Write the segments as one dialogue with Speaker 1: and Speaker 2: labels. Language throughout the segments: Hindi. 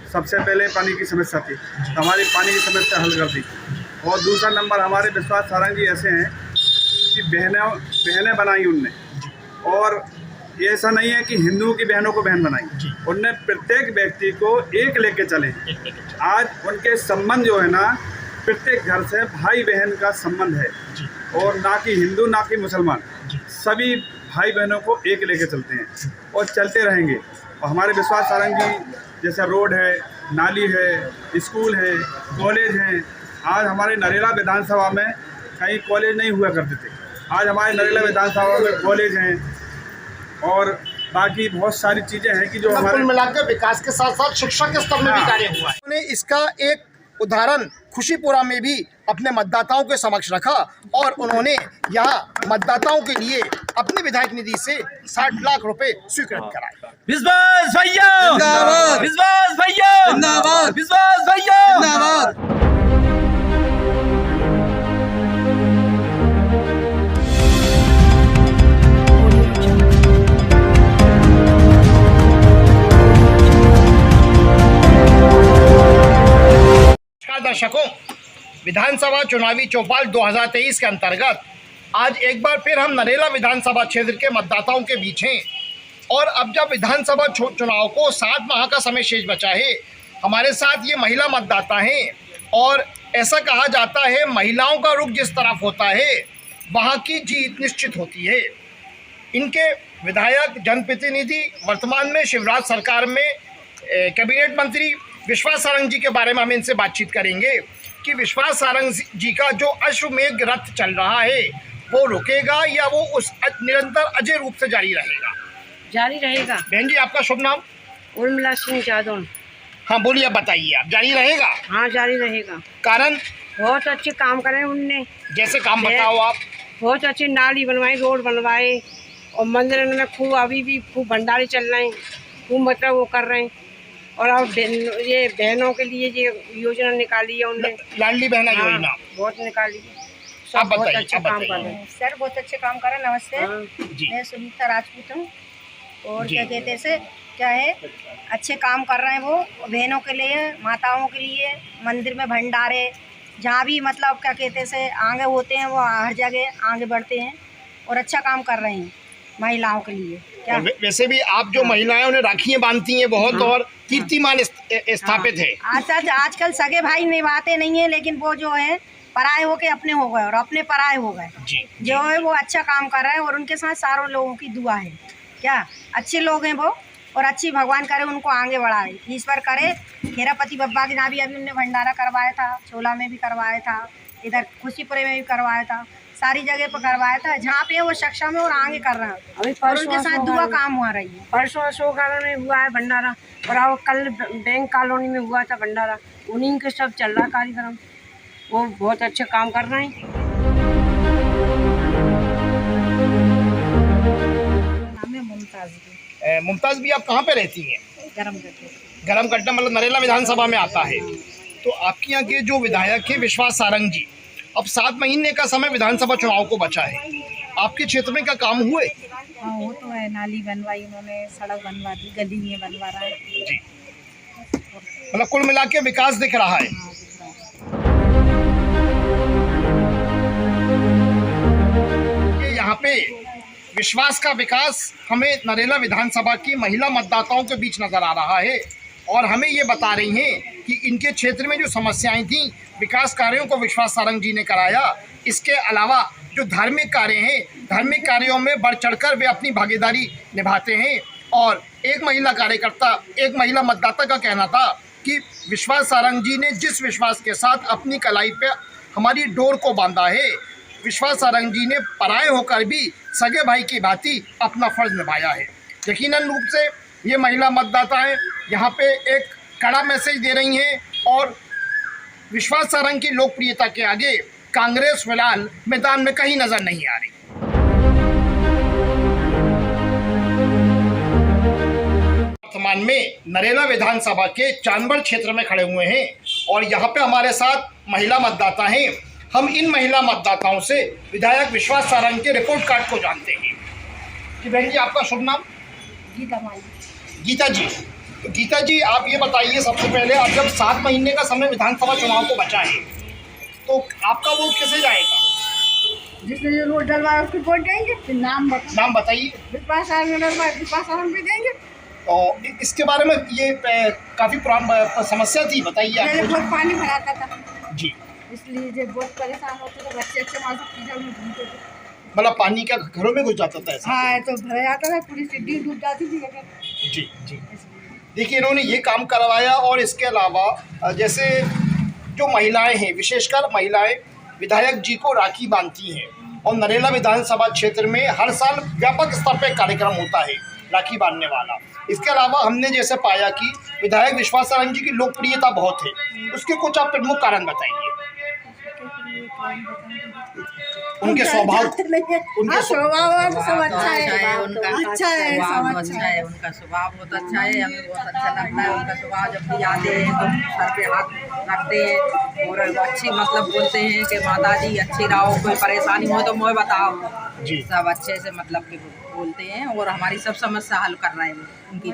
Speaker 1: सबसे पहले पानी की समस्या थी, तो हमारी पानी की समस्या हल कर दी। और दूसरा नंबर हमारे विश्वास सारंग जी ऐसे हैं कि बहनें बनाई उनने, और ये ऐसा नहीं है कि हिंदुओं की बहनों को बहन बनाई, उनने प्रत्येक व्यक्ति को एक लेके चले। आज उनके संबंध जो है ना, प्रत्येक घर से भाई बहन का संबंध है, और ना कि हिंदू ना कि मुसलमान, सभी भाई बहनों को एक लेके चलते हैं और चलते रहेंगे। और हमारे विश्वास सारंग जी जैसा रोड है, नाली है, स्कूल है, कॉलेज हैं। आज हमारे नरेला विधानसभा में कहीं कॉलेज नहीं हुआ करते थे, आज हमारे नरेला विधानसभा में कॉलेज हैं और बाकी बहुत सारी चीज़ें हैं कि जो हमारे
Speaker 2: मिलाकर विकास के साथ साथ शिक्षा के स्तर में भी कार्य हुआ है। उन्होंने इसका एक उदाहरण खुशीपुरा में भी अपने मतदाताओं के समक्ष रखा और उन्होंने यहाँ मतदाताओं के लिए अपनी विधायक निधि से 60 लाख रुपए स्वीकृत कराए।
Speaker 3: विश्वास भैया जिंदाबाद, विश्वास भैया जिंदाबाद, विश्वास भैया जिंदाबाद।
Speaker 2: दर्शकों, विधानसभा चुनावी चौपाल 2023 के अंतर्गत आज एक बार फिर हम नरेला विधानसभा क्षेत्र के मतदाताओं के बीच हैं। और अब जब विधानसभा चुनाव को 7 माह का समय शेष बचा है, हमारे साथ ये महिला मतदाता हैं और ऐसा कहा जाता है महिलाओं का रुख जिस तरफ होता है वहाँ की जीत निश्चित होती है। इनके विधायक जनप्रतिनिधि वर्तमान में शिवराज सरकार में कैबिनेट मंत्री विश्वास सारंग जी के बारे में हम इनसे बातचीत करेंगे कि विश्वास सारंग जी का जो अश्वमेघ रथ चल रहा है वो रुकेगा या वो उस निरंतर अजय रूप से जारी रहेगा?
Speaker 4: जारी रहेगा।
Speaker 2: बहन जी, आपका शुभ नाम?
Speaker 4: उर्मिला सिंह जादौन।
Speaker 2: हाँ बोलिए, आप बताइए, आप जारी रहेगा?
Speaker 4: हाँ जारी रहेगा।
Speaker 2: कारण?
Speaker 4: बहुत अच्छे काम करे उनने।
Speaker 2: जैसे काम बताओ आप।
Speaker 4: बहुत अच्छे नाली बनवाए, रोड बनवाए और मंदिर में खूब अभी भी खूब भंडारे चल रहे हैं, खूब मतलब वो कर रहे हैं। और अब ये बहनों के लिए ये योजना निकाली है उनने,
Speaker 2: लाडली बहना योजना
Speaker 4: बहुत निकाली है।
Speaker 2: आप
Speaker 4: बहुत
Speaker 2: बताइए,
Speaker 4: अच्छा काम कर रहे हैं
Speaker 5: सर, बहुत अच्छे काम कर रहे हैं। नमस्ते, मैं सुनीता राजपूत हूँ। और क्या कहते से क्या है, अच्छे काम कर रहे हैं वो बहनों के लिए, माताओं के लिए। मंदिर में भंडारे जहाँ भी मतलब क्या कहते से आगे होते हैं वो हर जगह आगे बढ़ते हैं और अच्छा काम कर रहे हैं महिलाओं के लिए। क्या
Speaker 2: वैसे भी आप जो महिलाएं उन्हें राखियाँ बांधती हैं बहुत और कीर्तिमान स्थापित है।
Speaker 5: आजकल सगे भाई निभाते नहीं है, लेकिन वो जो है पराये होके अपने हो गए और अपने पराये हो गए। जो है वो अच्छा काम कर रहे हैं और उनके साथ सारों लोगों की दुआ है। क्या अच्छे लोग हैं वो, और अच्छी भगवान करे उनको आगे बढ़ाए, ईश्वर करे। खेरापति बब्बा के यहाँ भी अभी उनने भंडारा करवाया था, छोला में भी करवाया था, इधर खुशीपुरे में भी करवाया था, सारी जगह पर करवाया था जहाँ पे वो सक्षम है और आगे कर रहे हैं। अभी उनके साथ दुआ काम हुआ रही है।
Speaker 4: परसों अशोक में हुआ है भंडारा और अब कल बैंक कॉलोनी में हुआ था भंडारा। उन्हीं के सब चल रहा कार्यक्रम, वो बहुत अच्छे काम कर रहे हैं।
Speaker 5: नाम है मुमताज।
Speaker 2: मुमताज भी आप कहाँ पे रहती हैं? गरमगट्टा मतलब नरेला विधानसभा में आता है। तो आपके यहाँ के जो विधायक है विश्वास सारंग जी, अब 7 महीने का समय विधानसभा चुनाव को बचा है, आपके क्षेत्र में क्या काम हुए?
Speaker 5: हाँ वो तो है, नाली बनवाई उन्होंने, सड़क बनवा दी, गली में बनवा रहा है
Speaker 2: जी। मतलब कुल मिला के विकास दिख रहा है। ये यहाँ पे विश्वास का विकास हमें नरेला विधानसभा की महिला मतदाताओं के बीच नजर आ रहा है और हमें ये बता रही हैं कि इनके क्षेत्र में जो समस्याएं थी, विकास कार्यों को विश्वास सारंग जी ने कराया। इसके अलावा जो धार्मिक कार्य हैं, धार्मिक कार्यों में बढ़ चढ़कर वे अपनी भागीदारी निभाते हैं। और एक महिला कार्यकर्ता, एक महिला मतदाता का कहना था कि विश्वास सारंग जी ने जिस विश्वास के साथ अपनी कलाई पे हमारी डोर को बांधा है, विश्वास सारंग जी ने पराये होकर भी सगे भाई की भांति अपना फर्ज निभाया है। यकीनन रूप से ये महिला मतदाताएं यहाँ पे एक कड़ा मैसेज दे रही हैं और विश्वास सारंग की लोकप्रियता के आगे कांग्रेस फिलहाल मैदान में कहीं नजर नहीं आ रही। वर्तमान में नरेला विधानसभा के चांदबड़ क्षेत्र में खड़े हुए हैं और यहाँ पे हमारे साथ महिला मतदाता हैं। हम इन महिला मतदाताओं से विधायक विश्वास सारंग के रिपोर्ट कार्ड को जानते हैं। कि बहन जी, आपका शुभ नाम?
Speaker 5: गीता माली।
Speaker 2: गीता जी, तो गीता जी आप ये बताइए सबसे पहले, अब जब 7 महीने का समय विधानसभा चुनाव को बचा है तो आपका वोट किसे जाएगा?
Speaker 5: जिसने जो रोड डलवाया उसको वोट देंगे। फिर नाम
Speaker 2: बताइए।
Speaker 5: विश्वास सारंग भी देंगे।
Speaker 2: और इसके बारे में ये काफ़ी पुरानी समस्या थी, बताइए
Speaker 5: पहले
Speaker 2: आप।
Speaker 5: बहुत पानी भराता था
Speaker 2: जी,
Speaker 5: इसलिए जब बहुत परेशान होते थे बच्चे अच्छे मासूम कीचड़ में घूमते थे।
Speaker 2: मतलब पानी का घरों में घुस जाता था ऐसा?
Speaker 5: हाँ तो भरा जाता था, पूरी सिड्डी डूब जाती थी अगर।
Speaker 2: जी जी। देखिए इन्होंने ये काम करवाया और इसके अलावा जैसे जो महिलाएं हैं, विशेषकर महिलाएं विधायक जी को राखी बांधती हैं और नरेला विधानसभा क्षेत्र में हर साल व्यापक स्तर पर कार्यक्रम होता है राखी बांधने वाला। इसके अलावा हमने जैसे पाया कि विधायक विश्वास सारंग जी की लोकप्रियता बहुत है, उसके कुछ आप प्रमुख कारण बताइए। उनके स्वभाव, उनके
Speaker 5: स्वभाव सब अच्छा है,
Speaker 6: उनका
Speaker 5: अच्छा है,
Speaker 6: स्वभाव अच्छा है, उनका स्वभाव बहुत अच्छा है, हमें बहुत अच्छा लगता है उनका स्वभाव। जब भी आते हैं तो सर पे हाथ रखते हैं और अच्छी मतलब बोलते हैं कि माता जी अच्छी रहो, कोई परेशानी हो तो मुझे बताओ जी। सब अच्छे से मतलब कि बोलते हैं और हमारी सब समस्या हल कर रहे हैं उनकी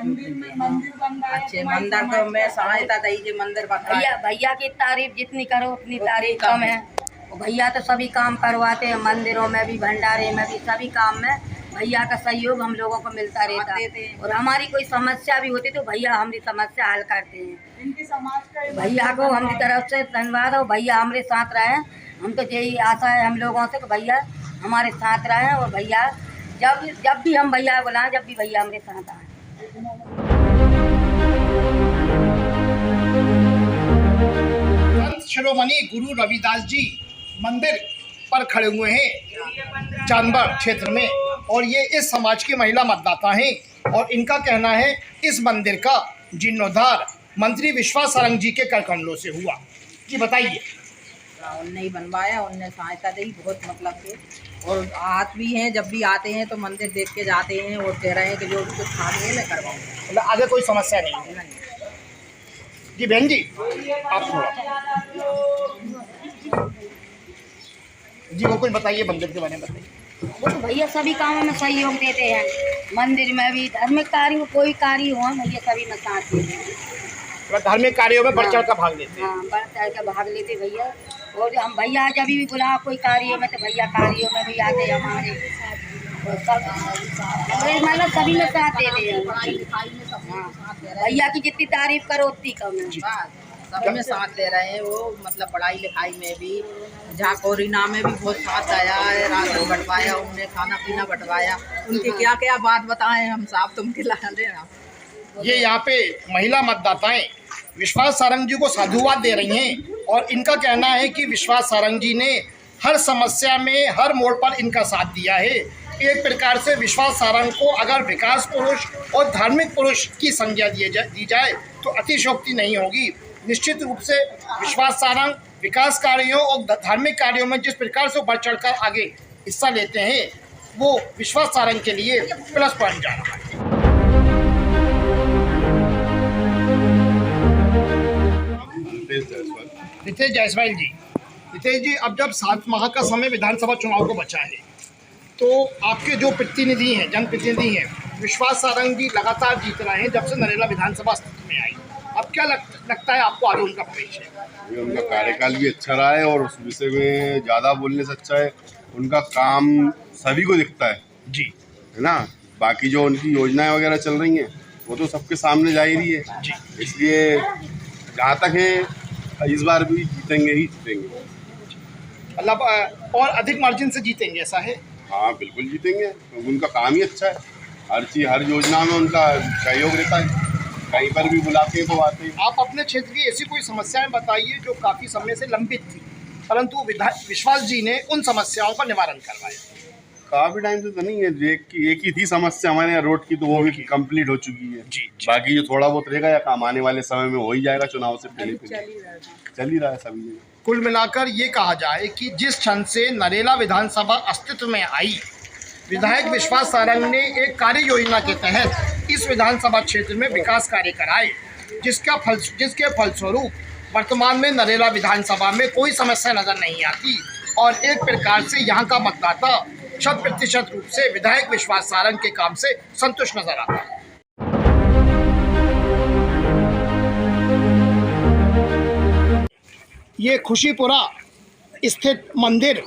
Speaker 6: अच्छे मंदिर तो मैं सहायता दीजिए मंदिर
Speaker 5: भैया की तारीफ जितनी करो उतनी तारीफ कम है। भैया तो सभी काम करवाते हैं, मंदिरों में भी, भंडारे में भी, सभी काम में भैया का सहयोग हम लोगों को मिलता रहता है। और हमारी कोई समस्या भी होती तो भैया हमारी समस्या हल करते हैं। इनकी समाज का भैया को हमारी तरफ से धन्यवाद हो, भैया हमारे साथ रहे। हम तो यही आशा है हम लोगों से कि भैया हमारे साथ रहे और भैया जब भी हम भैया बुलाएं, जब भी भैया हमारे साथ आए।
Speaker 2: शिरोमणि गुरु रविदास जी मंदिर पर खड़े हुए हैं जानवर क्षेत्र में और ये इस समाज की महिला मतदाता हैं और इनका कहना है इस मंदिर का जीर्णोद्धार मंत्री विश्वास सारंग जी के कर कमलों से हुआ। जी बताइए।
Speaker 6: उनने ही बनवाया, उनने सहायता दी बहुत मतलब के और हाथ भी हैं, जब भी आते हैं तो मंदिर देख के जाते हैं और कह रहे हैं कि जो कुछ खानी है मैं करवाऊँगा,
Speaker 2: मतलब आगे कोई समस्या नहीं है। जी बहन जी आप थोड़ा जी वो कुछ बताइए मंदिर के बारे में बताइए।
Speaker 5: वो तो भैया सभी कामों में सहयोग देते हैं, मंदिर में भी, धार्मिक कार्य में कोई कार्य हो भैया सभी में साथ देते हैं।
Speaker 2: धार्मिक कार्यों में बढ़ चढ़ कर भाग लेते हैं।
Speaker 5: हाँ बढ़ चढ़ कर भाग लेते भैया। और हम भैया जब भी बुला कोई कार्य में तो भैया कार्यों में भी आते हैं हमारे, मतलब सभी में साथ देते हैं। भैया की जितनी तारीफ करो उतनी कम है।
Speaker 6: सब में साथ दे रहे हैं वो, मतलब पढ़ाई लिखाई में भी, जहाँ कोरिना में भी बहुत साथ आया है, राशन बंटवाया, उन्हें खाना पीना बंटवाया, उनकी क्या क्या बात बताएं हम साहब, तुम खिला देना।
Speaker 2: ये यहाँ पे महिला मतदाताएं विश्वास सारंग जी को साधुवाद दे रही हैं और इनका कहना है कि विश्वास सारंग जी ने हर समस्या में हर मोड़ पर इनका साथ दिया है। एक प्रकार से विश्वास सारंग को अगर विकास पुरुष और धार्मिक पुरुष की संज्ञा दी जाए तो अतिशयोक्ति नहीं होगी। निश्चित रूप से विश्वास सारंग विकास कार्यों और धार्मिक कार्यों में जिस प्रकार से बढ़ चढ़कर आगे हिस्सा लेते हैं वो विश्वास सारंग के लिए प्लस पॉइंट जा रहा है। रितेश जायसवाल जी, रितेश जी अब जब 7 माह का समय विधानसभा चुनाव को बचा है तो आपके जो प्रतिनिधि हैं, जनप्रतिनिधि हैं, विश्वास सारंग जी लगातार जीत रहे हैं जब से नरेला विधानसभा अस्तित्व में आई। अब क्या लगता है आपको आगे उनका भविष्य?
Speaker 7: उनका कार्यकाल भी अच्छा रहा है और उस विषय में ज़्यादा बोलने से अच्छा है उनका काम सभी को दिखता है
Speaker 2: जी,
Speaker 7: है ना। बाकी जो उनकी योजनाएं वगैरह चल रही हैं वो तो सबके सामने जाहिर ही है
Speaker 2: जी।
Speaker 7: इसलिए जहाँ तक है इस बार भी जीतेंगे ही जीतेंगे,
Speaker 2: मतलब और अधिक मार्जिन से जीतेंगे ऐसा है?
Speaker 7: हाँ बिल्कुल जीतेंगे, उनका काम ही अच्छा है। हर चीज़ हर योजना में उनका सहयोग रहता है, कहीं पर भी बुलाते हैं तो आते हैं।
Speaker 2: आप अपने क्षेत्र की ऐसी कोई समस्याएं बताइए जो काफ़ी समय से लंबित थी परंतु विश्वास जी ने उन समस्याओं का निवारण करवाया।
Speaker 7: काफ़ी टाइम से तो नहीं है, एक ही थी समस्या हमारे यहाँ रोड की, तो वो भी कंप्लीट हो चुकी है
Speaker 2: जी।
Speaker 7: बाकी जो थोड़ा बहुत रहेगा या काम आने वाले समय में हो ही जाएगा, चुनाव से पहले चल ही रहा है सभी जगह।
Speaker 2: कुल मिलाकर ये कहा जाए कि जिस क्षण से नरेला विधानसभा अस्तित्व में आई, विधायक विश्वास सारंग ने एक कार्य योजना के तहत इस विधानसभा क्षेत्र में विकास कार्य कराए जिसके फलस्वरूप वर्तमान में नरेला विधानसभा में कोई समस्या नजर नहीं आती और एक प्रकार से यहाँ का मतदाता 100% रूप से विधायक विश्वास सारंग के काम से संतुष्ट नजर आता है। ये खुशीपुरा स्थित मंदिर,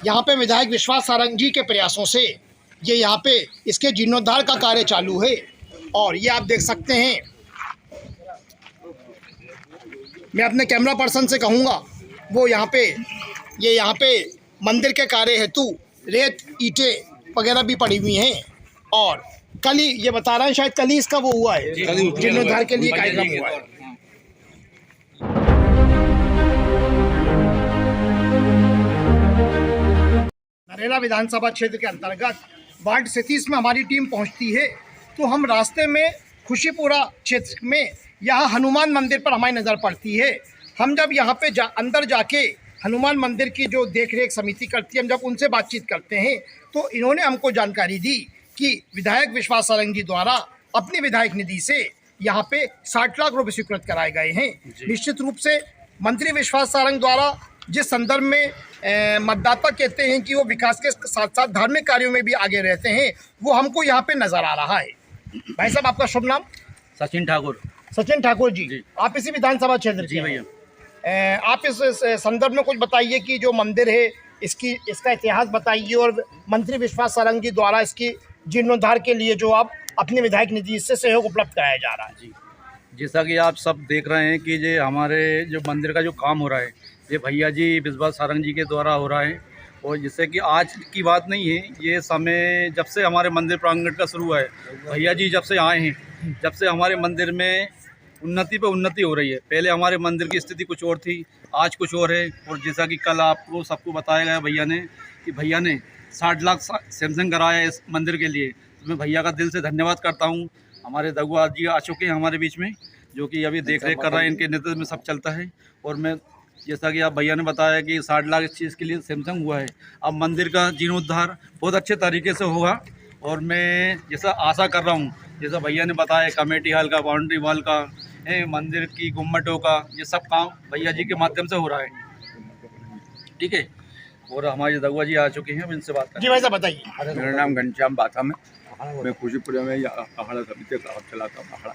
Speaker 2: यहाँ पे विधायक विश्वास सारंग जी के प्रयासों से ये यहाँ पे इसके जीर्णोद्धार का कार्य चालू है। और ये आप देख सकते हैं, मैं अपने कैमरा पर्सन से कहूँगा वो यहाँ पे मंदिर के कार्य हेतु रेत ईंटें वगैरह भी पड़ी हुई हैं। और कल ही ये बता रहे हैं, शायद कल ही इसका वो हुआ है, जीर्णोद्धार के लिए कार्यक्रम हुआ है। नरेला विधानसभा क्षेत्र के अंतर्गत वार्ड 37 में हमारी टीम पहुंचती है, तो हम रास्ते में खुशीपुरा क्षेत्र में यहाँ हनुमान मंदिर पर हमारी नज़र पड़ती है। हम जब यहाँ पे अंदर जाके हनुमान मंदिर की जो देख रेख समिति करती है, हम जब उनसे बातचीत करते हैं तो इन्होंने हमको जानकारी दी कि विधायक विश्वास सारंग जी द्वारा अपनी विधायक निधि से यहाँ पे 60 लाख रुपए स्वीकृत कराए गए हैं। निश्चित रूप से मंत्री विश्वास सारंग द्वारा जिस संदर्भ में मतदाता कहते हैं कि वो विकास के साथ साथ धार्मिक कार्यों में भी आगे रहते हैं, वो हमको यहाँ पे नज़र आ रहा है। भाई साहब, आपका शुभ नाम?
Speaker 3: सचिन ठाकुर।
Speaker 2: सचिन ठाकुर जी, आप इसी विधानसभा क्षेत्र
Speaker 3: जी भैया।
Speaker 2: आप इस संदर्भ में कुछ बताइए कि जो मंदिर है इसका इतिहास बताइए, और मंत्री विश्वास सारंग जी द्वारा इसकी जीर्णोद्धार के लिए जो आप अपने विधायक निधि से सहयोग उपलब्ध कराया जा रहा है।
Speaker 3: जी, जैसा कि आप सब देख रहे हैं कि ये हमारे जो मंदिर का जो काम हो रहा है, ये भैया जी विश्वास सारंग जी के द्वारा हो रहा है। और जिससे कि आज की बात नहीं है, ये समय जब से हमारे मंदिर प्रांगण का शुरू हुआ है, भैया जी जब से आए हैं, जब से हमारे मंदिर में उन्नति पे उन्नति हो रही है। पहले हमारे मंदिर की स्थिति कुछ और थी, आज कुछ और है। और जैसा कि कल आपको सबको बताया गया भैया ने कि भैया ने 60 लाख सैमसंग कराया इस मंदिर के लिए, तो मैं भैया का दिल से धन्यवाद करता हूँ। हमारे दगुआ जी आ चुके हैं हमारे बीच में, जो कि अभी देख रेख कर रहे हैं, इनके नेतृत्व में सब चलता है। और मैं जैसा कि आप भैया ने बताया कि 60 लाख इस चीज़ के लिए सैमसंग हुआ है। अब मंदिर का जीर्णोद्धार बहुत अच्छे तरीके से होगा। और मैं जैसा आशा कर रहा हूँ, जैसा भैया ने बताया, कमेटी हॉल का, बाउंड्री वॉल का, मंदिर की गुम्मटों का, ये सब काम भैया जी के माध्यम से हो रहा है। ठीक है। और हमारे दगुआ जी आ चुके हैं, इनसे बात करें।
Speaker 2: जी भाई साहब, बताइए।
Speaker 8: मेरा नाम घनश्याम बाथा में, मैं खुशीपुरा में अखाड़ा समिति का चलाता हूँ अखाड़ा।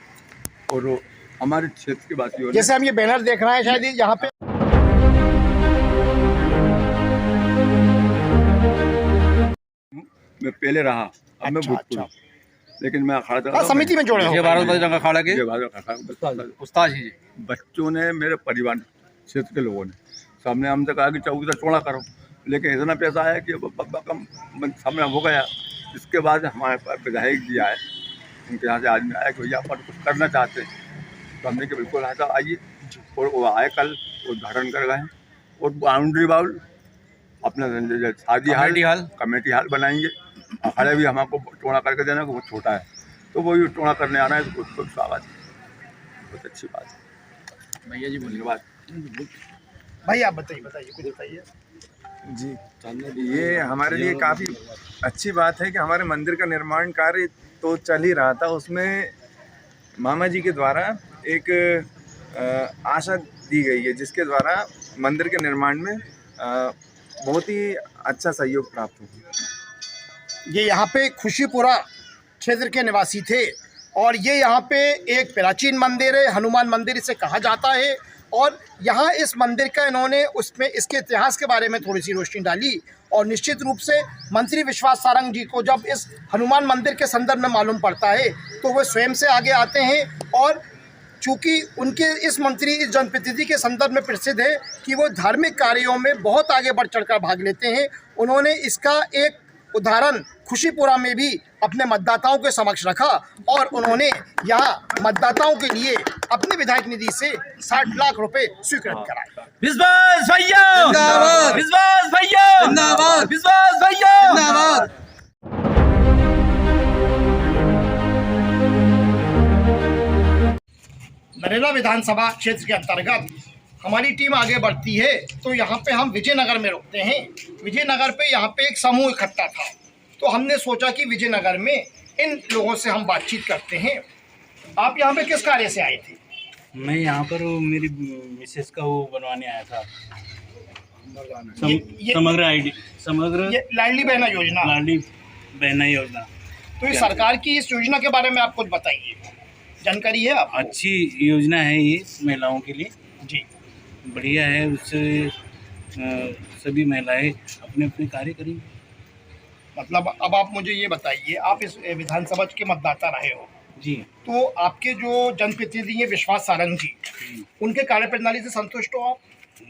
Speaker 8: और हमारे क्षेत्र के वासियों,
Speaker 2: जैसे हम ये बैनर देख रहे हैं, शायद यहाँ पे
Speaker 8: मैं पहले रहा, अब मैं भूतपूर्व, लेकिन मैं अखाड़ा
Speaker 2: समिति में जोड़े हो।
Speaker 3: भारत बजरंग अखाड़ा के उस्ताद जी।
Speaker 8: बच्चों ने, मेरे परिवार क्षेत्र के लोगों ने सामने हमसे कहा कि चौकी से चौड़ा करो, लेकिन इतना पैसा आया कि कम समय हो गया। इसके बाद हमारे पास विधायक जी आए, उनके यहाँ से आदमी आया कि भैया पर कुछ करना चाहते हैं, तो हमने कि बिल्कुल ऐसा आइए। और वो आए, कल उद्घाटन कर गए। और बाउंड्री वॉल, अपना शादी हाल, कमेटी हाल बनाएंगे। अखाड़े भी हमको टोड़ा करके देना, वो छोटा है, तो वही टोड़ा करने आना है, तो बहुत स्वागत है, बहुत अच्छी बात है।
Speaker 3: भैया जी
Speaker 8: धन्यवाद।
Speaker 2: भाई आप बताइए, कुछ बताइए।
Speaker 9: जी, ये हमारे लिए काफ़ी अच्छी बात है कि हमारे मंदिर का निर्माण कार्य तो चल ही रहा था, उसमें मामा जी के द्वारा एक आशा दी गई है, जिसके द्वारा मंदिर के निर्माण में बहुत ही अच्छा सहयोग प्राप्त हुआ।
Speaker 2: ये यहाँ पे खुशीपुरा क्षेत्र के निवासी थे, और ये यहाँ पे एक प्राचीन मंदिर है, हनुमान मंदिर इसे कहा जाता है। और यहाँ इस मंदिर का इन्होंने उसमें इसके इतिहास के बारे में थोड़ी सी रोशनी डाली। और निश्चित रूप से मंत्री विश्वास सारंग जी को जब इस हनुमान मंदिर के संदर्भ में मालूम पड़ता है, तो वो स्वयं से आगे आते हैं। और चूँकि उनके इस मंत्री इस जनप्रतिनिधि के संदर्भ में प्रसिद्ध है कि वो धार्मिक कार्यों में बहुत आगे बढ़ चढ़कर भाग लेते हैं, उन्होंने इसका एक उदाहरण खुशीपुरा में भी अपने मतदाताओं के समक्ष रखा। और उन्होंने यहाँ मतदाताओं के लिए अपनी विधायक निधि से 60 लाख रुपए स्वीकृत कराए।
Speaker 3: विश्वास भैया जिंदाबाद, विश्वास भैया जिंदाबाद, विश्वास भैया जिंदाबाद।
Speaker 2: नरेला विधानसभा क्षेत्र के अंतर्गत हमारी टीम आगे बढ़ती है, तो यहाँ पे हम विजयनगर में रुकते हैं। विजयनगर पे यहाँ पे एक समूह इकट्ठा था, तो हमने सोचा कि विजयनगर में इन लोगों से हम बातचीत करते हैं। आप यहाँ पे किस कार्य से आए थे?
Speaker 10: मैं यहाँ पर मेरी मिसेस का वो बनवाने आया था, समग्र आईडी, समग्र
Speaker 2: लाडली बहना योजना।
Speaker 10: लाडली बहना योजना।
Speaker 2: तो इस सरकार की इस योजना के बारे में आप कुछ बताइए, जानकारी है आप?
Speaker 10: अच्छी योजना है ये महिलाओं के लिए
Speaker 2: जी।
Speaker 10: बढ़िया है। उससे सभी महिलाएं अपने अपने कार्य करेंगी।
Speaker 2: मतलब अब आप मुझे ये बताइए, आप इस विधानसभा के मतदाता रहे हो
Speaker 10: जी।
Speaker 2: तो आपके जो जनप्रतिनिधि हैं विश्वास सारंग जी, उनके कार्यप्रणाली से संतुष्ट हो आप?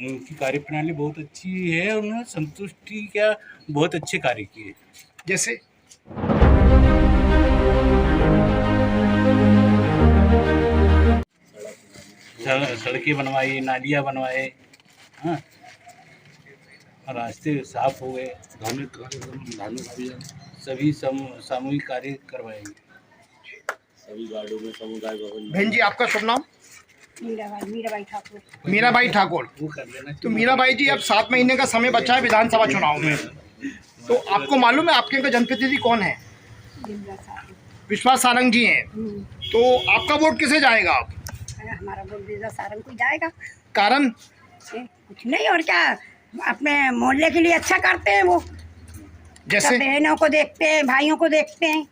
Speaker 10: उनकी कार्यप्रणाली बहुत अच्छी है और उन्होंने संतुष्टि क्या बहुत अच्छे कार्य किए।
Speaker 2: जैसे
Speaker 10: सड़कें बनवाई, नालियाँ बनवाए, हाँ, रास्ते साफ हो गए, धार्मिक कार्यक्रम सभी सामूहिक कार्य करवाएंगे। सभी वार्डों में समुदाय भवन।
Speaker 2: बहन जी, आपका शुभ नाम?
Speaker 5: मीराबाई ठाकुर।
Speaker 2: मीराबाई ठाकुर। तो मीराबाई जी, अब 7 महीने का समय बचा है विधानसभा चुनाव में, तो आपको मालूम है आपके जनप्रतिनिधि कौन है? विश्वास सारंग जी हैं। तो आपका वोट किसे जाएगा? आप?
Speaker 5: हमारा वोट विश्वास सारंग को जाएगा।
Speaker 2: कारण?
Speaker 5: कुछ नहीं, और क्या, अपने मोहल्ले के लिए अच्छा करते हैं वो।
Speaker 2: जैसे
Speaker 5: बहनों को देखते हैं, भाइयों को देखते हैं,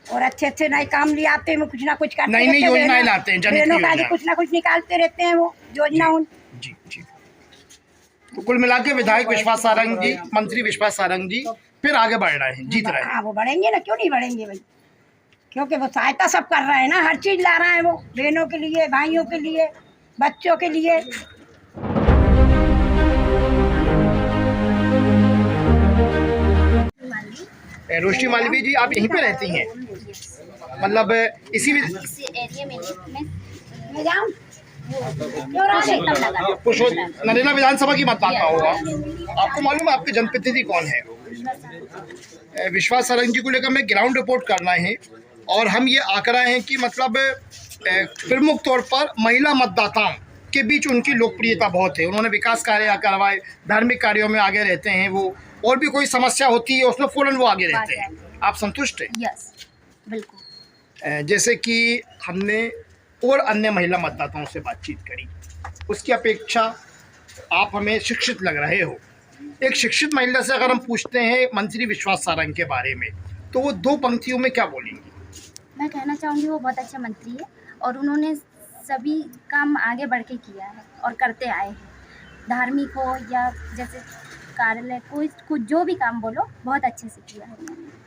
Speaker 5: और अच्छे अच्छे नए काम ले आते हैं, वो कुछ ना कुछ करते
Speaker 2: नई नई योजनाएं लाते हैं,
Speaker 5: बहनों का कुछ ना कुछ निकालते रहते हैं वो योजना।
Speaker 2: जी जी। तो कुल मिला के विधायक विश्वास सारंग जी, मंत्री विश्वास सारंग जी फिर आगे बढ़ रहे हैं, जीत रहे हैं।
Speaker 5: हाँ, वो बढ़ेंगे ना, क्यों नहीं बढ़ेंगे भाई, क्योंकि वो सहायता सब कर रहे हैं ना, हर चीज़ ला रहे हैं वो, बहनों के लिए, भाइयों के लिए, बच्चों के लिए।
Speaker 2: रोशनी मालवीय जी, आप यहीं पे रहती हैं? मतलब इसी
Speaker 11: एरिया में
Speaker 5: मैं जाऊँ
Speaker 2: नरेला विधानसभा की मतदाता होगा। आपको मालूम है आपके जनप्रतिनिधि कौन है? विश्वास सारंग जी को लेकर मैं ग्राउंड रिपोर्ट करना है, और हम ये आंकड़ा है कि मतलब प्रमुख तौर पर महिला मतदाताओं के बीच उनकी लोकप्रियता बहुत है। उन्होंने विकास कार्य करवाए, धार्मिक कार्यों में आगे रहते हैं वो, और भी कोई समस्या होती है उसमें फौरन वो आगे रहते हैं। आप संतुष्ट हैं?
Speaker 11: यस, बिल्कुल।
Speaker 2: जैसे कि हमने और अन्य महिला मतदाताओं से बातचीत करी, उसकी अपेक्षा आप हमें शिक्षित लग रहे हो। एक शिक्षित महिला से अगर हम पूछते हैं मंत्री विश्वास सारंग के बारे में, तो वो 2 पंक्तियों में क्या बोलेंगी?
Speaker 11: मैं कहना चाहूँगी वो बहुत अच्छा मंत्री है और उन्होंने सभी काम आगे बढ़ के किया है और करते आए हैं। धार्मिक हो या जैसे कार्यालय, कुछ जो भी काम बोलो, बहुत अच्छे से किया है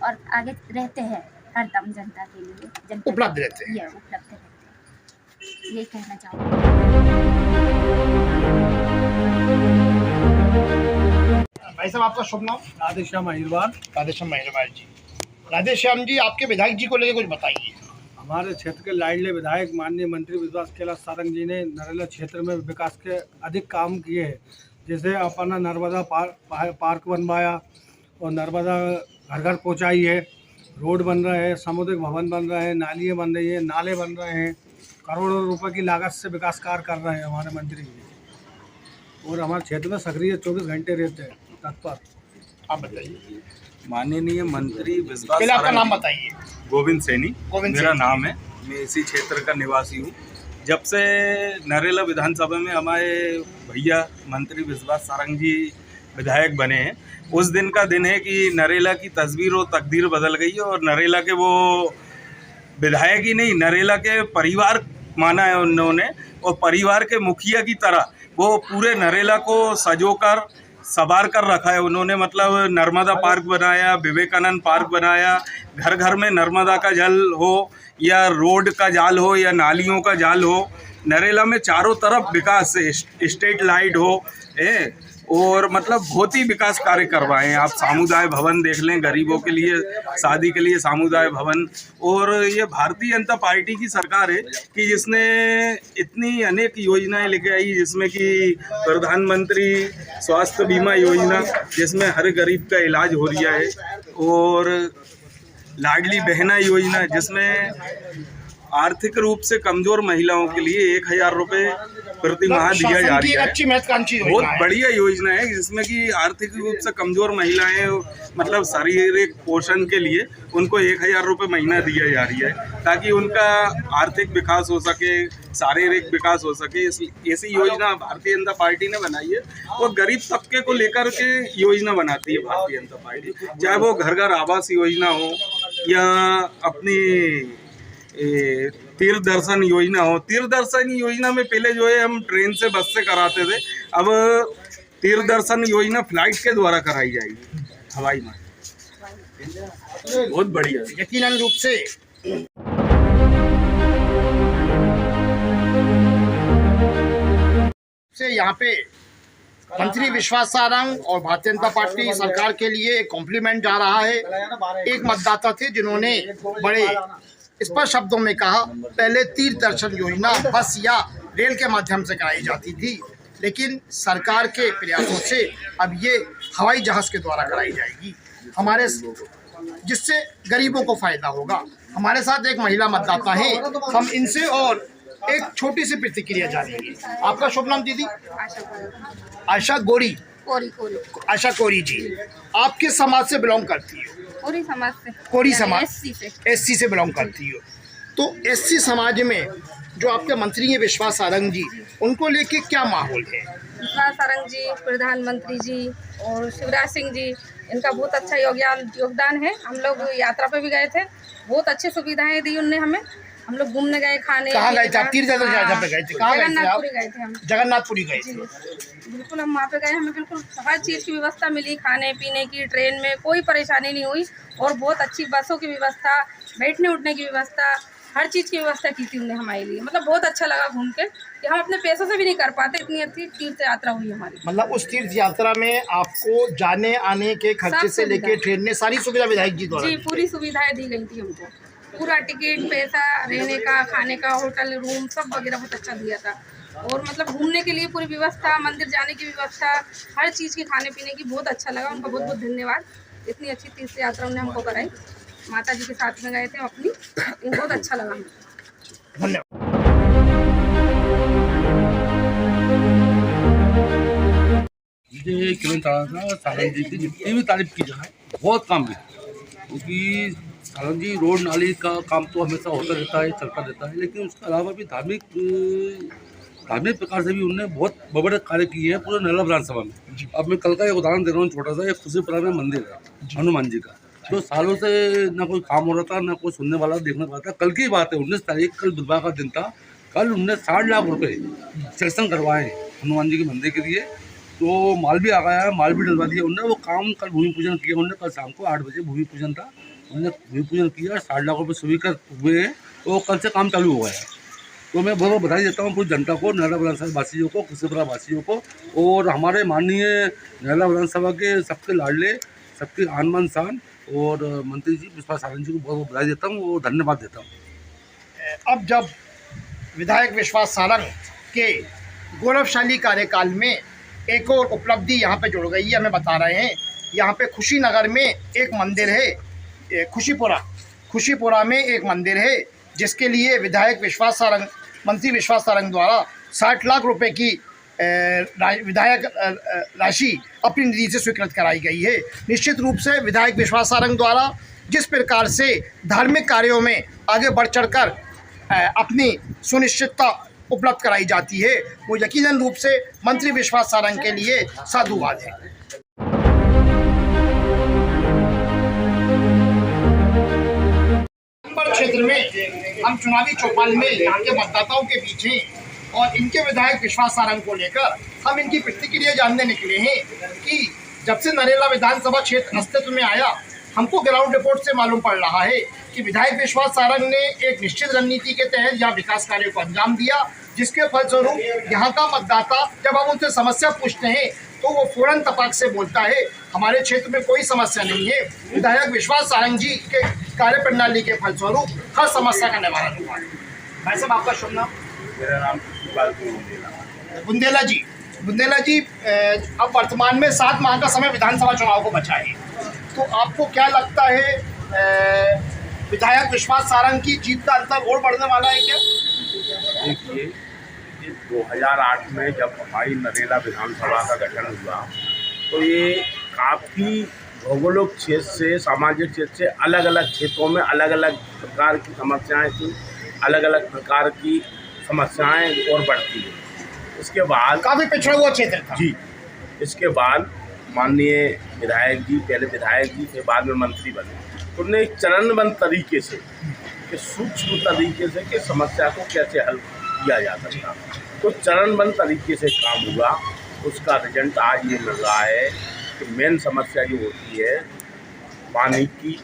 Speaker 11: और आगे रहते हैं हर दम जनता के लिए, जनता
Speaker 2: उपलब्ध रहते हैं।
Speaker 11: उपलब्ध रहते हैं, ये कहना चाहूँगी।
Speaker 2: भाई साहब, आपका शुभ नाम?
Speaker 12: राधेश्याम अहिरवार।
Speaker 2: राधेश्याम अहिरवार जी। राधेश्याम जी, आपके विधायक जी को लेकर कुछ बताइए।
Speaker 12: हमारे क्षेत्र के लाडले विधायक माननीय मंत्री विश्वास कैलाश सारंग जी ने नरेला क्षेत्र में विकास के अधिक काम किए हैं। जैसे अपना नर्मदा पार्क बनवाया और नर्मदा घर घर पहुँचाई है, रोड बन रहे हैं, सामुदायिक भवन बन रहे हैं, नालियाँ बन रही हैं, नाले बन रहे हैं, करोड़ों रुपए की लागत से विकास कार्य कर रहे हैं हमारे मंत्री जी। और हमारे क्षेत्र में सक्रिय 24 घंटे रहते हैं तत्पर।
Speaker 2: आप बताइए।
Speaker 13: माननीय मंत्री विश्वास,
Speaker 2: पहले आपका नाम बताइए।
Speaker 13: गोविंद सैनी मेरा नाम है, मैं इसी क्षेत्र का निवासी हूँ। जब से नरेला विधानसभा में हमारे भैया मंत्री विश्वास सारंग जी विधायक बने हैं, उस दिन का दिन है कि नरेला की तस्वीर और तकदीर बदल गई है। और नरेला के वो विधायक ही नहीं, नरेला के परिवार माना है उन्होंने, और परिवार के मुखिया की तरह वो पूरे नरेला को सजोकर सवार कर रखा है उन्होंने। मतलब नर्मदा पार्क बनाया, विवेकानंद पार्क बनाया, घर घर में नर्मदा का जल हो या रोड का जाल हो या नालियों का जाल हो, नरेला में चारों तरफ विकास, स्ट्रीट लाइट हो, और मतलब बहुत ही विकास कार्य करवाए हैं। आप सामुदाय भवन देख लें, गरीबों के लिए, शादी के लिए सामुदाय भवन। और ये भारतीय जनता पार्टी की सरकार है कि जिसने इतनी अनेक योजनाएं लेके आई, जिसमें कि प्रधानमंत्री स्वास्थ्य बीमा योजना, जिसमें हर गरीब का इलाज हो रहा है, और लाडली बहना योजना, जिसमें आर्थिक रूप से कमजोर महिलाओं के लिए 1000 रुपये प्रति माह दिया जा रहा है।
Speaker 2: अच्छी महत्वाकांक्षी योजना
Speaker 13: बहुत
Speaker 2: है।
Speaker 13: बढ़िया योजना है, जिसमें कि आर्थिक रूप से कमजोर महिलाएं, मतलब शारीरिक पोषण के लिए उनको 1000 रुपये महीना दिया जा रही है, ताकि उनका आर्थिक विकास हो सके, शारीरिक विकास हो सके। ऐसी योजना भारतीय जनता पार्टी ने बनाई है, और गरीब तबके को लेकर के योजना बनाती है भारतीय जनता पार्टी, चाहे वो घर घर आवास योजना हो या अपनी तीर्थ दर्शन योजना हो। तीर्थ दर्शन योजना में पहले जो है हम ट्रेन से बस से कराते थे, अब तीर्थ दर्शन योजना फ्लाइट के द्वारा कराई जाएगी, हवाई मार्ग। बहुत बढ़िया,
Speaker 2: यकीनन रूप से यहाँ पे मंत्री विश्वास सारंग और भारतीय जनता पार्टी सरकार के लिए एक कॉम्प्लीमेंट जा रहा है। एक मतदाता थे जिन्होंने बड़े स्पष्ट शब्दों में कहा, पहले तीर्थ दर्शन योजना बस या रेल के माध्यम से कराई जाती थी, लेकिन सरकार के प्रयासों से अब ये हवाई जहाज के द्वारा कराई जाएगी, हमारे जिससे गरीबों को फायदा होगा। हमारे साथ एक महिला मतदाता है, हम इनसे और एक छोटी सी प्रतिक्रिया जानेंगे। आपका शुभ नाम दीदी? आशा गोरी। आशा कोरी जी, आप किस समाज से बिलोंग करती हो?
Speaker 14: कोरी समाज से।
Speaker 2: कोरी समाज,
Speaker 14: एससी
Speaker 2: से बिलोंग करती हो। तो एससी समाज में जो आपके मंत्री हैं विश्वास सारंग जी, उनको लेके क्या माहौल है?
Speaker 14: विश्वास सारंग जी, प्रधानमंत्री जी और शिवराज सिंह जी, इनका बहुत अच्छा योगदान है। हम लोग यात्रा पे भी गए थे, बहुत अच्छी सुविधाएं दी उनने हमें। हम लोग घूमने गए, खाने।
Speaker 2: कहाँ गए थे आप? तीर्थ यात्रा पे गए थे? कहाँ गए थे आप?
Speaker 14: गए थे हम,
Speaker 2: जगन्नाथपुरी गए थे।
Speaker 14: बिल्कुल, हम वहाँ पे गए, हमें बिल्कुल हर चीज़ की व्यवस्था मिली, खाने पीने की, ट्रेन में कोई परेशानी नहीं हुई और बहुत अच्छी बसों की व्यवस्था, बैठने उठने की व्यवस्था, हर चीज़ की व्यवस्था की थी उन्होंने हमारे लिए। मतलब बहुत अच्छा लगा घूम के, कि हम अपने पैसों से भी नहीं कर पाते, इतनी अच्छी तीर्थ यात्रा हुई हमारी।
Speaker 2: मतलब उस तीर्थ यात्रा में आपको जाने आने के खर्चे से लेके ट्रेन में सारी सुविधा विधायक जी द्वारा?
Speaker 14: जी, पूरी सुविधाएं दी गई थी हमको, पूरा टिकट, पैसा, रहने का, खाने का, होटल रूम सब वगैरह बहुत अच्छा दिया था। और मतलब घूमने के लिए पूरी व्यवस्था, मंदिर जाने की व्यवस्था, हर चीज़ की, खाने पीने की, बहुत अच्छा लगा। उनका बहुत बहुत धन्यवाद। इतनी अच्छी तीर्थ यात्रा उन्होंने हमको कराई, माता जी के साथ में गए थे अपनी, बहुत अच्छा लगा हमें।
Speaker 2: धन्यवाद।
Speaker 10: मुझे किरण सारंग जी की जितनी भी तारीफ की जाए बहुत कम है, क्योंकि सारंग जी रोड नाली का काम तो हमेशा होता रहता है, चलता रहता है, लेकिन उसके अलावा भी धार्मिक प्रकार से भी उन्होंने बहुत बड़े कार्य किए हैं पूरे नरेला विधानसभा में। अब मैं कल का एक उदाहरण दे रहा हूँ छोटा सा, एक खुशीपुरा में मंदिर है हनुमान जी का, तो सालों से ना कोई काम हो रहा था, ना कोई सुनने वाला देखने वाला था। कल की बात है, 19 तारीख, कल बुधवार का दिन था, कल उन्होंने 60 लाख रुपये सेक्शन करवाए हनुमान जी के मंदिर के लिए। तो माल भी आ गया है, माल भी डलवा दिया उन्होंने। वो काम कल भूमि पूजन किया उन्होंने, कल शाम को 8 बजे भूमि पूजन था, उन्होंने भूमि पूजन किया, 60 लाख रुपये स्वीकृत हुए हैं, तो कल से काम चालू हो गया है। तो मैं बहुत बहुत बधाई देता हूँ पूरी जनता को, नरेला विधानसभा वासियों को, खुशीपुरा वासियों को, और हमारे माननीय नरेला विधानसभा के सबके लाडले, सबके आन बान शान और मंत्री जी विश्वास सारंग जी को बहुत बहुत बधाई देता हूँ और धन्यवाद देता हूँ।
Speaker 2: अब जब विधायक विश्वास सारंग के गौरवशाली कार्यकाल में एक और उपलब्धि यहाँ पे जुड़ गई है, हमें बता रहे हैं। यहाँ पे खुशीनगर में एक मंदिर है, खुशीपुरा में एक मंदिर है, जिसके लिए विधायक विश्वास सारंग, मंत्री विश्वास सारंग द्वारा 60 लाख रुपए की विधायक राशि अपनी निधि से स्वीकृत कराई गई है। निश्चित रूप से विधायक विश्वास सारंग द्वारा जिस प्रकार से धार्मिक कार्यों में आगे बढ़ चढ़कर अपनी सुनिश्चितता उपलब्ध कराई जाती है, वो यकीनन रूप से मंत्री विश्वास सारंग के लिए साधुवाद है। क्षेत्र में हम चुनावी चौपाल में यहाँ के मतदाताओं के बीच हैं और इनके विधायक विश्वास सारंग को लेकर हम इनकी प्रतिक्रिया जानने निकले हैं कि जब से नरेला विधानसभा क्षेत्र अस्तित्व में आया, हमको ग्राउंड रिपोर्ट से मालूम पड़ रहा है कि विधायक विश्वास सारंग ने एक निश्चित रणनीति के तहत यहाँ विकास कार्यों को अंजाम दिया, जिसके फलस्वरूप यहाँ का मतदाता जब हम उनसे समस्या पूछते हैं तो वो फौरन तपाक से बोलता है हमारे क्षेत्र में कोई समस्या नहीं है। विधायक विश्वास सारंग जी के कार्य प्रणाली के फलस्वरूप हर समस्या का निवारण हुआ है। भाई साहब, आपका शुभ नाम?
Speaker 7: मेरा नाम
Speaker 2: बुंदेला जी। बुंदेला जी, अब वर्तमान में 7 माह का समय विधानसभा चुनाव को बचा है, तो आपको क्या लगता है विधायक विश्वास सारंग की जीत का अंतर और बढ़ने वाला है क्या?
Speaker 7: देखिए, 2008 में जब हमारी नरेला विधानसभा का गठन हुआ तो ये काफ़ी भौगोलिक क्षेत्र से, सामाजिक क्षेत्र से अलग अलग क्षेत्रों में अलग अलग प्रकार की समस्याएं थी, अलग अलग प्रकार की समस्याएं और बढ़ती हैं। इसके बाद
Speaker 2: काफ़ी पिछड़ा हुआ क्षेत्र था
Speaker 7: जी। इसके बाद माननीय विधायक जी, पहले विधायक जी थे, बाद में मंत्री बने, तो उन्होंने एक चरणबद्ध तरीके से कि सूक्ष्म तरीके से कि समस्या को कैसे हल किया जा सकता। तो चरणबद्ध तरीके से काम हुआ, उसका रिजल्ट आज ये मिल रहा है कि मेन समस्या जो होती है पानी की,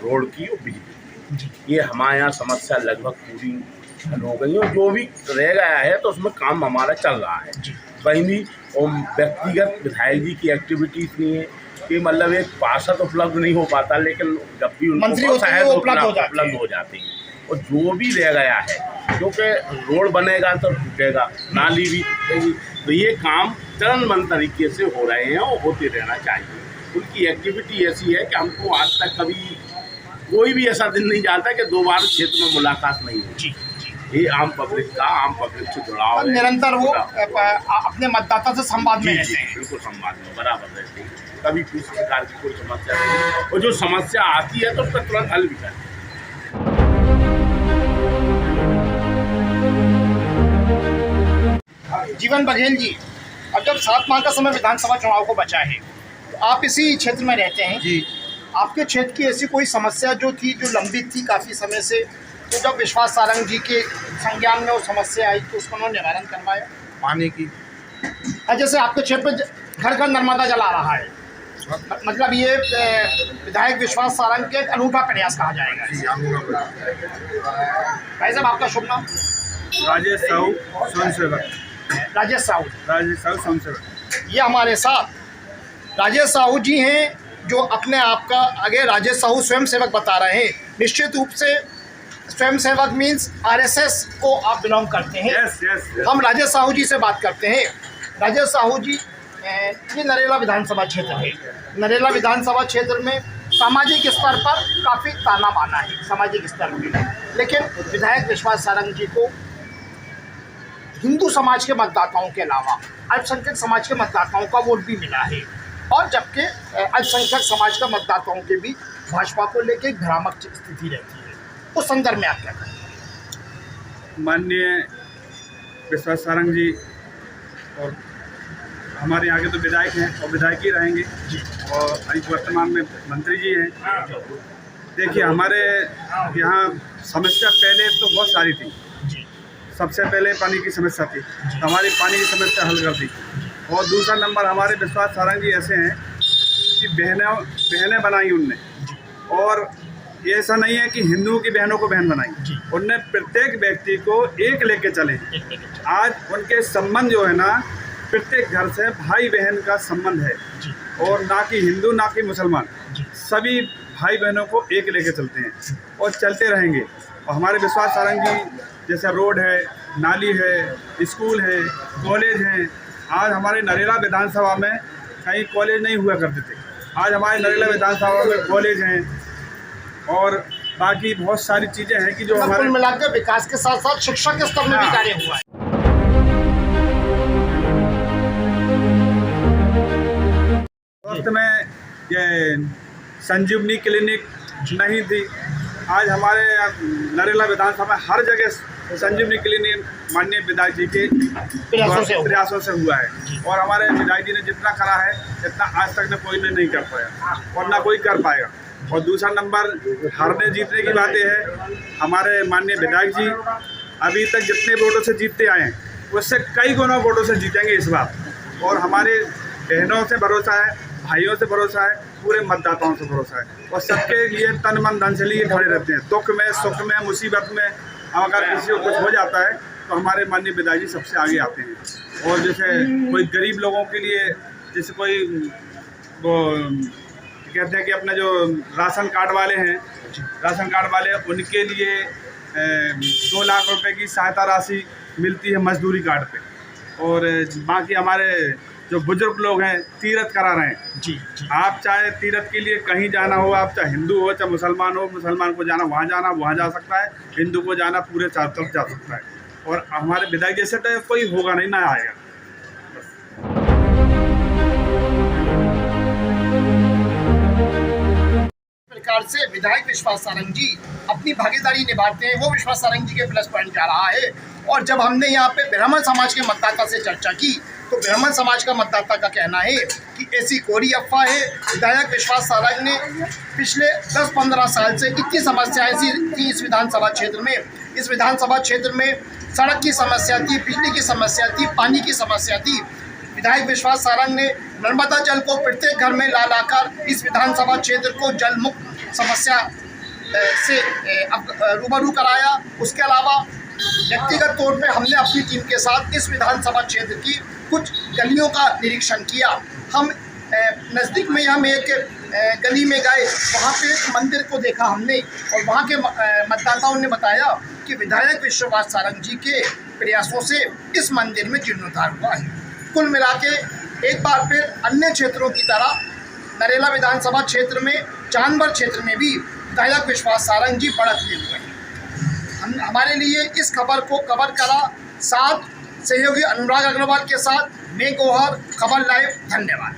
Speaker 7: रोड की और बिजली की, ये हमारे यहाँ समस्या लगभग पूरी हल हो गई और जो भी रह गया है तो उसमें काम हमारा चल रहा है। वहीं भी और व्यक्तिगत विधायक जी की एक्टिविटीज नहीं है कि मतलब एक पार्षद उपलब्ध नहीं हो पाता, लेकिन जब भी उनको सहायता उपलब्ध हो जाती है। और जो भी रह गया है, क्योंकि रोड बनेगा तो टूटेगा, नाली भी टूटेगी, तो ये काम चरणबद्ध तरीके से हो रहे हैं और होते रहना चाहिए। उनकी एक्टिविटी ऐसी है कि हमको आज तक कभी कोई भी ऐसा दिन नहीं जाता कि 2 बार क्षेत्र में मुलाकात नहीं हुई। ये आम पब्लिक से जुड़ाव है,
Speaker 2: निरंतर वो अपने मतदाता से संवाद में रहते हैं।
Speaker 7: बिल्कुल संवाद में बराबर रहते हैं, कभी किसी प्रकार की कोई समस्या नहीं, और जो समस्या आती है तो उसका तुरंत हल भी करते हैं।
Speaker 2: जीवन बघेल जी, अब जब 7 माह का समय विधानसभा चुनाव को बचा है, तो आप इसी क्षेत्र में रहते हैं जी, आपके क्षेत्र की ऐसी कोई समस्या जो थी, जो लंबित थी काफ़ी समय से, तो जब विश्वास सारंग जी के संज्ञान में वो समस्या आई तो उसका उन्होंने निवारण करवाया?
Speaker 9: पानी की,
Speaker 2: जैसे आपके क्षेत्र में घर घर नर्मदा जल आ रहा है, मतलब ये विधायक विश्वास सारंग के अनूठा प्रयास कहा जाएगा। भाई साहब, आपका शुभ नाम?
Speaker 1: राजेश साहू, स्वयंसेवक।
Speaker 2: राजेश साहू
Speaker 1: स्वयंसेवक।
Speaker 2: ये हमारे साथ राजेश साहू जी हैं, जो अपने आप का आगे राजेश साहू स्वयंसेवक बता रहे हैं। निश्चित रूप से स्वयंसेवक मीन्स RSS को आप बिलोंग करते हैं।
Speaker 1: yes.
Speaker 2: हम राजेश साहू जी से बात करते हैं। राजेश साहू जी, ये नरेला विधानसभा क्षेत्र है। नरेला विधानसभा क्षेत्र में सामाजिक स्तर पर काफ़ी ताना बाना है, सामाजिक स्तर में, लेकिन विधायक विश्वास सारंग जी को हिंदू समाज के मतदाताओं के अलावा अल्पसंख्यक समाज के मतदाताओं का वोट भी मिला है, और जबकि अल्पसंख्यक समाज का मतदाताओं के भी भाजपा को लेकर एक भ्रामक स्थिति रहती है। उस संदर्भ में आप क्या करें?
Speaker 1: माननीय विश्वास सारंग जी और हमारे आगे तो विधायक हैं और विधायक ही रहेंगे, और अभी वर्तमान में मंत्री जी हैं। देखिए, हमारे यहाँ समस्या पहले तो बहुत सारी थी। सबसे पहले पानी की समस्या थी, तो हमारी पानी की समस्या हल कर दी। और दूसरा नंबर, हमारे विश्वास सारंग जी ऐसे हैं कि बहनें बनाई उनने, और ये ऐसा नहीं है कि हिंदुओं की बहनों को बहन बनाई, उनने प्रत्येक व्यक्ति को एक लेके चले। आज उनके संबंध जो है ना, प्रत्येक घर से भाई बहन का संबंध है, और ना कि हिंदू ना कि मुसलमान, सभी भाई बहनों को एक लेके चलते हैं और चलते रहेंगे। और हमारे विश्वास सारंग जी जैसे रोड है, नाली है, स्कूल है, कॉलेज हैं। आज हमारे नरेला विधानसभा में कहीं कॉलेज नहीं हुआ करते थे, आज हमारे नरेला विधानसभा में कॉलेज हैं, और बाकी बहुत सारी चीज़ें हैं कि जो हमारे
Speaker 2: मिलाकर विकास के साथ साथ शिक्षा के स्तर में भी कार्य हुआ है।
Speaker 1: वक्त में ये संजीवनी क्लिनिक नहीं थी, आज हमारे नरेला विधानसभा में हर जगह संजीवनी क्लिनिक माननीय विधायक जी के प्रयासों से हुआ है। और हमारे विधायक जी ने जितना करा है, इतना आज तक में कोई नहीं कर पाया और ना कोई कर पाएगा। और दूसरा नंबर, हारने जीतने की बातें है, हमारे माननीय विधायक जी अभी तक जितने वोटों से जीतते आए हैं, उससे कई गुना वोटों से जीतेंगे इस बार। और हमारे बहनों से भरोसा है, भाइयों से भरोसा है, पूरे मतदाताओं से भरोसा है, और सबके लिए तन मन धन से लिए खड़े रहते हैं। दुख में, सुख में, मुसीबत में अगर किसी को कुछ हो जाता है तो हमारे माननीय विधायक जी सबसे आगे आते हैं। और जैसे कोई गरीब लोगों के लिए, जैसे कोई वो कहते हैं कि अपने जो राशन कार्ड वाले हैं, राशन कार्ड वाले, उनके लिए 2 लाख रुपए की सहायता राशि मिलती है मजदूरी कार्ड पे। और बाकी हमारे जो बुजुर्ग लोग हैं तीर्थ करा रहे हैं जी। आप चाहे तीर्थ के लिए कहीं जाना हो, आप चाहे हिंदू हो चाहे मुसलमान हो, मुसलमान को जाना वहाँ जा सकता है, हिंदू को जाना पूरे चारों तरफ जा सकता है। और हमारे विधायक जैसे तो कोई होगा नहीं, ना आएगा।
Speaker 2: प्रकार से विधायक विश्वास सारंग जी अपनी भागीदारी निभाते हैं, वो विश्वास सारंग जी के प्लस पॉइंट जा रहा है। और जब हमने यहाँ पे ब्राह्मण समाज के मतदाता से चर्चा की तो ब्राह्मण समाज का मतदाता का कहना है कि ऐसी कोरी अफवाह है। विधायक विश्वास सारंग ने पिछले 10-15 साल से इतनी समस्याएं थी इस विधानसभा क्षेत्र में। इस विधानसभा क्षेत्र में सड़क की समस्या थी, बिजली की समस्या थी, पानी की समस्या थी। विधायक विश्वास सारंग ने नर्मदा जल को प्रत्येक घर में ला लाकर इस विधानसभा क्षेत्र को जल मुक्त समस्या से रूबरू कराया। उसके अलावा व्यक्तिगत तौर पे हमने अपनी टीम के साथ इस विधानसभा क्षेत्र की कुछ गलियों का निरीक्षण किया। हम नज़दीक में हम एक गली में गए, वहाँ पे एक मंदिर को देखा हमने और वहाँ के मतदाताओं ने बताया कि विधायक विश्वास सारंग जी के प्रयासों से इस मंदिर में जीर्णोद्धार हुआ है। कुल मिला के एक बार फिर अन्य क्षेत्रों की तरह नरेला विधानसभा क्षेत्र में जानवर क्षेत्र में भी विधायक विश्वास सारंग जी बढ़त लिए हुए हैं। हमारे लिए इस खबर को कवर करा साथ सहयोगी अनुराग अग्रवाल के साथ मैं गौहर, खबर लाइव। धन्यवाद।